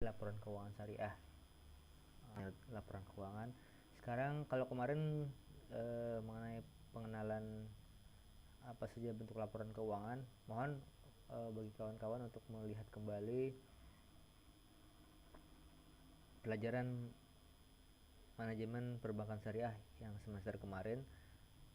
laporan keuangan syariah. Laporan keuangan. Sekarang kalau kemarin mengenai pengenalan apa saja bentuk laporan keuangan, mohon bagi kawan-kawan untuk melihat kembali pelajaran manajemen perbankan syariah yang semester kemarin,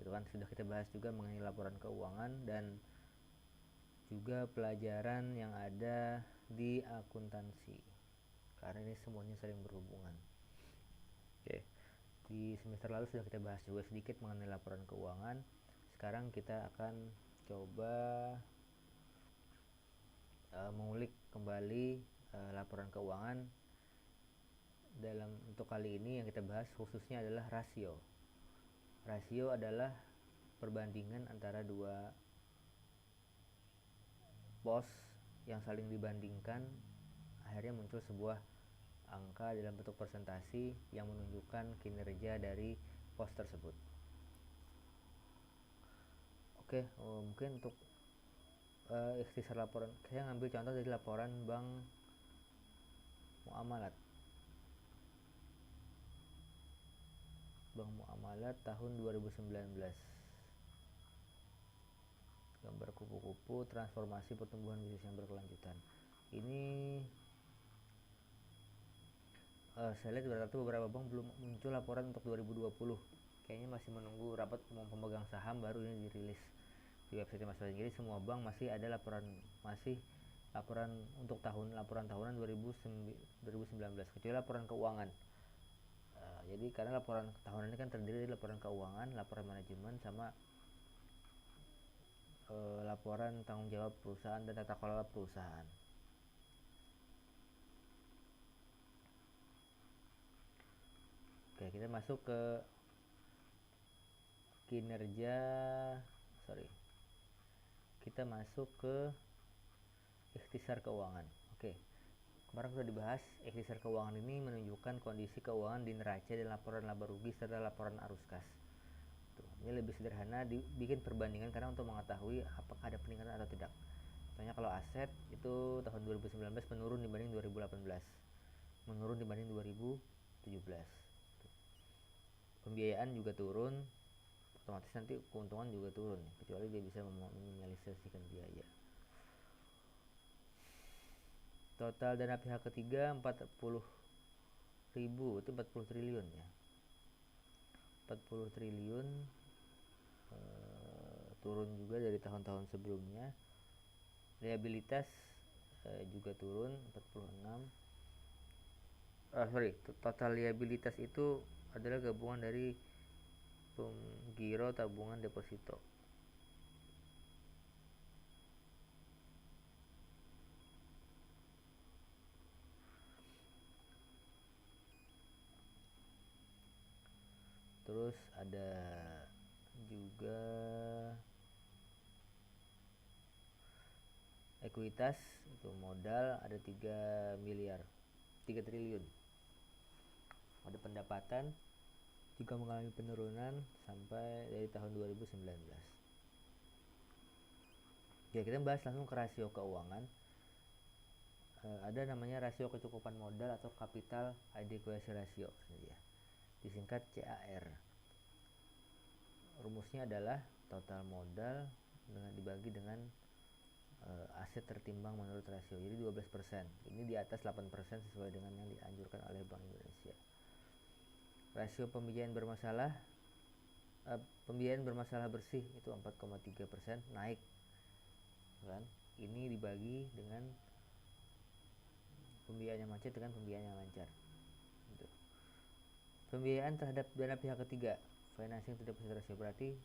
gitu kan. Sudah kita bahas juga mengenai laporan keuangan dan juga pelajaran yang ada di akuntansi, karena ini semuanya saling berhubungan. Oke, di semester lalu sudah kita bahas juga sedikit mengenai laporan keuangan. Sekarang kita akan coba mengulik kembali laporan keuangan. Untuk kali ini yang kita bahas khususnya adalah rasio. Rasio adalah perbandingan antara dua pos yang saling dibandingkan, akhirnya muncul sebuah angka dalam bentuk persentase yang menunjukkan kinerja dari pos tersebut. Oke, mungkin untuk ikhtisar laporan, saya ngambil contoh dari laporan Bank Muamalat. Bank Muamalat tahun 2019. Gambar kupu-kupu, transformasi pertumbuhan bisnis yang berkelanjutan. Ini saya lihat rata-rata beberapa bank belum muncul laporan untuk 2020. Kayaknya masih menunggu rapat umum pemegang saham baru ini dirilis di website masing-masing. Jadi semua bank masih ada laporan untuk laporan tahunan 2019, kecuali laporan keuangan. Jadi karena laporan tahunan ini kan terdiri dari laporan keuangan, laporan manajemen, sama laporan tanggung jawab perusahaan dan tata kelola perusahaan. Oke, kita masuk ke kita masuk ke ikhtisar keuangan. Oke, kemarin sudah dibahas. Ikhtisar keuangan ini menunjukkan kondisi keuangan di neraca dan laporan laba rugi serta laporan arus kas. Ini lebih sederhana, dibikin perbandingan karena untuk mengetahui apakah ada peningkatan atau tidak. Contohnya kalau aset itu tahun 2019 menurun dibanding 2018, menurun dibanding 2017. Pembiayaan juga turun, otomatis nanti keuntungan juga turun, kecuali dia bisa meminimalisasikan biaya. Total dana pihak ketiga 40.000, itu 40 triliun ya. 40 triliun, turun juga dari tahun-tahun sebelumnya. Liabilitas juga turun 46. Total liabilitas itu adalah gabungan dari penggiro, tabungan, deposito. Terus ada juga ekuitas, itu modal ada 3 triliun. Ada pendapatan juga mengalami penurunan sampai dari tahun 2019. Oke, kita bahas langsung ke rasio keuangan. Ada namanya rasio kecukupan modal atau capital adequacy ratio, disingkat CAR. Rumusnya adalah total modal dibagi dengan aset tertimbang menurut rasio. Jadi 12%. Ini di atas 8% sesuai dengan yang dianjurkan oleh Bank Indonesia. Rasio pembiayaan bermasalah bersih itu 4,3%, naik kan. Ini dibagi dengan pembiayaan yang macet dengan pembiayaan yang lancar gitu. Pembiayaan terhadap dana pihak ketiga, financing to deposit ratio, berarti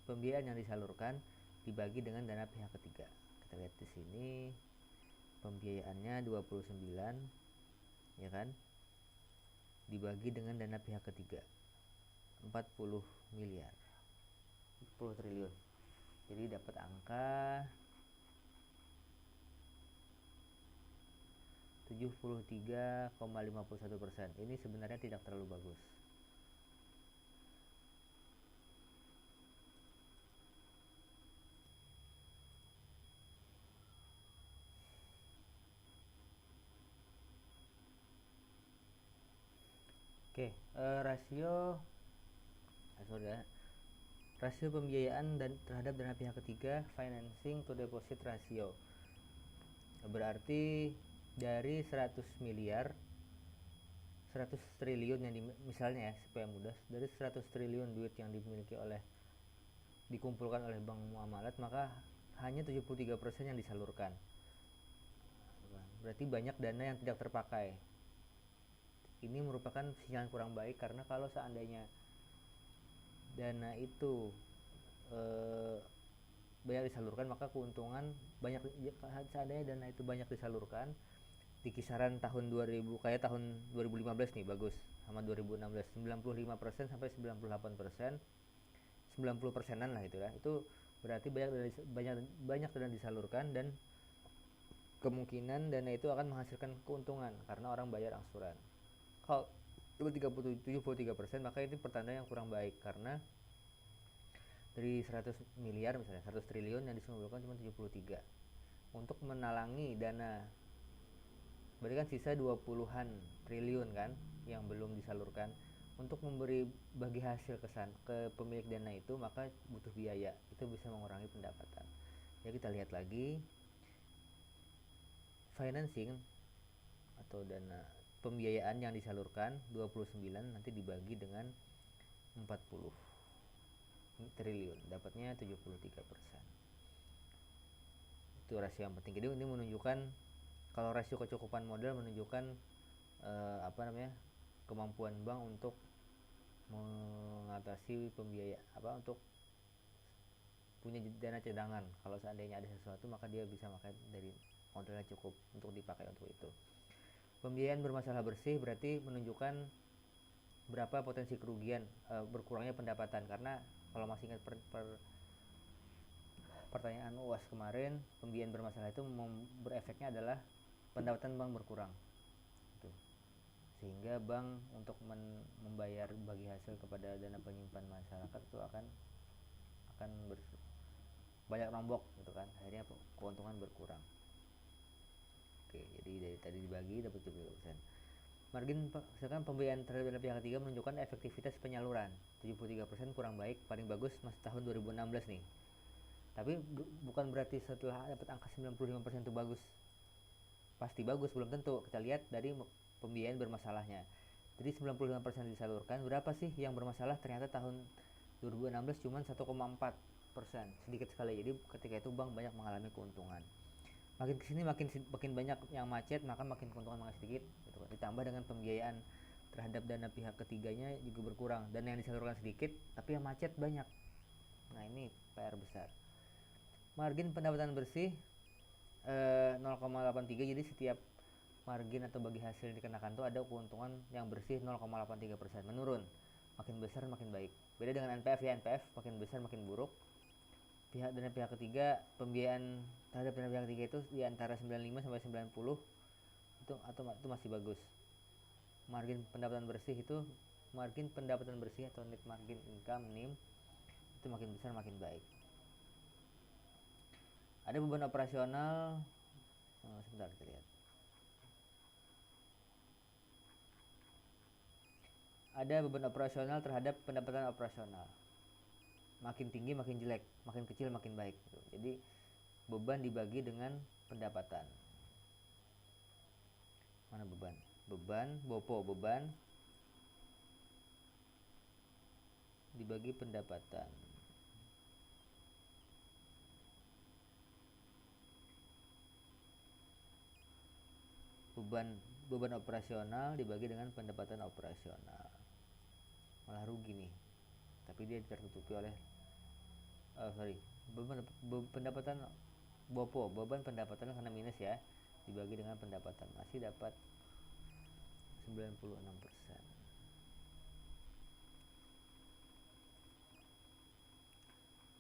pembiayaan yang disalurkan dibagi dengan dana pihak ketiga. Kita lihat di sini pembiayaannya 29 ya kan, dibagi dengan dana pihak ketiga 40 miliar, 10 triliun. Jadi dapat angka 73,51%. Ini sebenarnya tidak terlalu bagus. Oke, rasio pembiayaan dan terhadap dana pihak ketiga, financing to deposit ratio. Berarti dari 100 miliar 100 triliun yang misalnya ya, supaya mudah, dari 100 triliun duit yang dikumpulkan oleh bank muamalat, maka hanya 73% yang disalurkan. Berarti banyak dana yang tidak terpakai. Ini merupakan sinyal kurang baik, karena kalau seandainya dana itu banyak disalurkan, maka keuntungan banyak. Seandainya dana itu banyak disalurkan di kisaran tahun 2000, kayak tahun 2015 nih, bagus, sama 2016, 95% sampai 98%, 90%-an lah itu ya. Itu berarti banyak dana disalurkan, dan kemungkinan dana itu akan menghasilkan keuntungan karena orang bayar angsuran. Kalau 73%, maka itu pertanda yang kurang baik, karena dari 100 miliar misalnya 100 triliun yang dikumpulkan cuma 73 untuk menalangi dana. Berarti kan sisa 20-an triliun kan yang belum disalurkan. Untuk memberi bagi hasil ke pemilik dana itu, maka butuh biaya. Itu bisa mengurangi pendapatan. Ya, kita lihat lagi. Financing atau dana pembiayaan yang disalurkan 29 nanti dibagi dengan 40 triliun, dapatnya 73%. Itu rasio yang penting. Jadi ini menunjukkan, kalau rasio kecukupan modal menunjukkan kemampuan bank untuk mengatasi untuk punya dana cadangan. Kalau seandainya ada sesuatu, maka dia bisa pakai dari modalnya cukup untuk dipakai untuk itu. Pembiayaan bermasalah bersih berarti menunjukkan berapa potensi kerugian, berkurangnya pendapatan. Karena kalau masih ingat pertanyaan UAS kemarin, pembiayaan bermasalah itu berefeknya adalah pendapatan bank berkurang. Sehingga bank untuk membayar bagi hasil kepada dana penyimpan masyarakat itu akan banyak nombok gitu kan, akhirnya keuntungan berkurang. Oke, jadi dari tadi dibagi dapat 70%. Margin misalkan pembiayaan terhadap pihak ketiga menunjukkan efektivitas penyaluran 73%, kurang baik. Paling bagus masih tahun 2016 nih. Tapi bukan berarti setelah dapat angka 95% itu bagus. Pasti bagus, belum tentu. Kita lihat dari pembiayaan bermasalahnya. Jadi 95% disalurkan, berapa sih yang bermasalah? Ternyata tahun 2016 cuma 1,4%, sedikit sekali. Jadi ketika itu bank banyak mengalami keuntungan. Makin kesini makin banyak yang macet, maka makin keuntungan makin sedikit gitu. Ditambah dengan pembiayaan terhadap dana pihak ketiganya juga berkurang, dan yang disalurkan sedikit tapi yang macet banyak. Nah, ini PR besar. Margin pendapatan bersih 0,83. Jadi setiap margin atau bagi hasil yang dikenakan itu ada keuntungan yang bersih 0,83%, menurun. Makin besar makin baik. Beda dengan NPF ya, NPF makin besar makin buruk. Dana pihak ketiga, pembiayaan terhadap dana pihak ketiga itu di antara 95 sampai 90 itu masih bagus. Margin pendapatan bersih atau net margin income NIM itu makin besar makin baik. Ada beban operasional, sebentar kita lihat. Ada beban operasional terhadap pendapatan operasional. Makin tinggi makin jelek, makin kecil makin baik. Jadi beban dibagi dengan pendapatan. Mana beban? Beban dibagi pendapatan. Beban operasional dibagi dengan pendapatan operasional. Malah rugi nih. Tapi dia tertutupi oleh pendapatan beban pendapatan karena minus ya, dibagi dengan pendapatan, masih dapat 96%.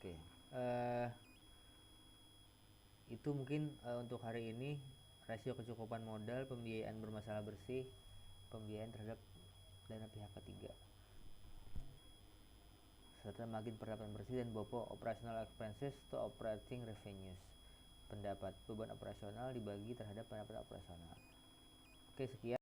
Oke, itu mungkin untuk hari ini rasio kecukupan modal, pembiayaan bermasalah bersih, pembiayaan terhadap dana pihak ketiga, serta margin pendapatan bersih, dan BOPO operational expenses to operating revenues, beban operasional dibagi terhadap pendapatan operasional. Oke, sekian.